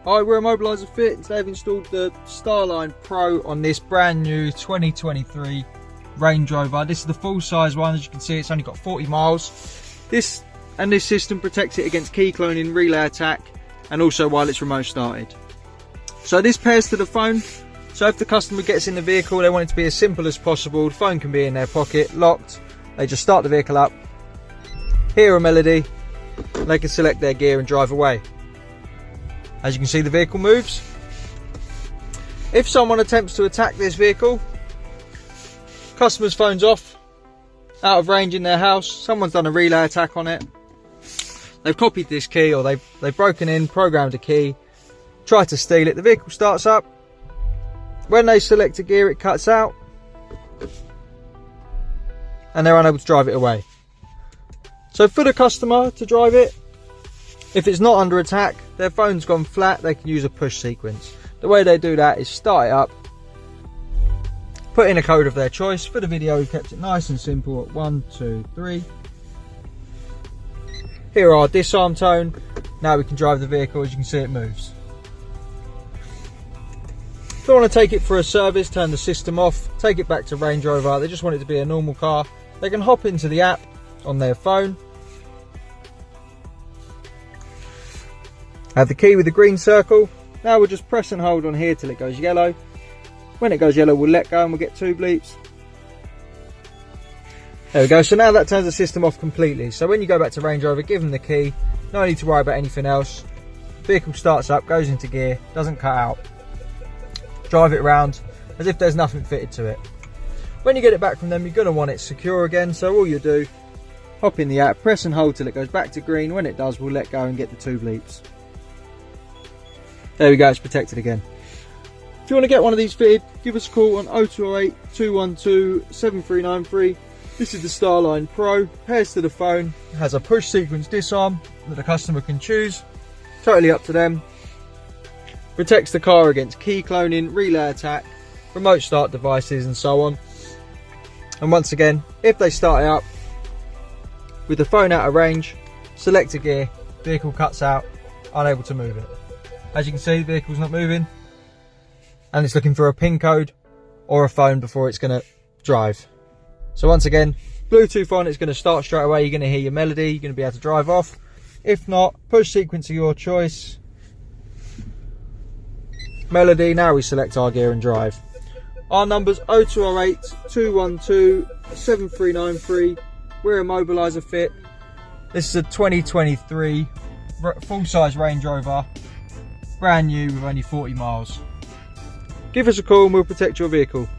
Hi, we're Immobiliser Fit. They've installed the Starline Pro on this brand new 2023 Range Rover. This is the full size one. As you can see, it's only got 40 miles. This system protects it against key cloning, relay attack, and also while it's remote started. So this pairs to the phone. So if the customer gets in the vehicle, they want it to be as simple as possible. The phone can be in their pocket, locked. They just start the vehicle up, hear a melody, they can select their gear and drive away. As you can see, the vehicle moves. If someone attempts to attack this vehicle, customer's phone's off, out of range in their house, someone's done a relay attack on it, they've copied this key, or they've broken in, programmed a key, tried to steal it, the vehicle starts up. When they select a gear, it cuts out, and they're unable to drive it away. So for the customer to drive it, if it's not under attack, their phone's gone flat, they can use a push sequence. The way they do that is start it up, put in a code of their choice. For the video, we've kept it nice and simple at 1, 2, 3. Here our disarm tone. Now we can drive the vehicle. As you can see, it moves. If they want to take it for a service, turn the system off, take it back to Range Rover, they just want it to be a normal car, they can hop into the app on their phone, have the key with the green circle. Now we'll just press and hold on here till it goes yellow. When it goes yellow, we'll let go and we'll get 2 bleeps. There we go. So now that turns the system off completely. So when you go back to Range Rover, give them the key. No need to worry about anything else. Vehicle starts up, goes into gear, doesn't cut out. Drive it around as if there's nothing fitted to it. When you get it back from them, you're going to want it secure again. So all you do, hop in the app, press and hold till it goes back to green. When it does, we'll let go and get the 2 bleeps. There we go, it's protected again. If you want to get one of these fitted, give us a call on 0208 212 7393. This is the Starline Pro, pairs to the phone, has a push sequence disarm that the customer can choose, totally up to them. Protects the car against key cloning, relay attack, remote start devices and so on. And once again, if they start it up with the phone out of range, select a gear, vehicle cuts out, unable to move it. As you can see, the vehicle's not moving and it's looking for a PIN code or a phone before it's going to drive. So once again, Bluetooth on, it's going to start straight away, you're going to hear your melody, you're going to be able to drive off. If not, push sequence of your choice, melody. Now we select our gear and drive. Our number's 0208 212 7393. We're Immobiliser Fit. This is a 2023 full-size Range Rover, brand new with only 40 miles. Give us a call and we'll protect your vehicle.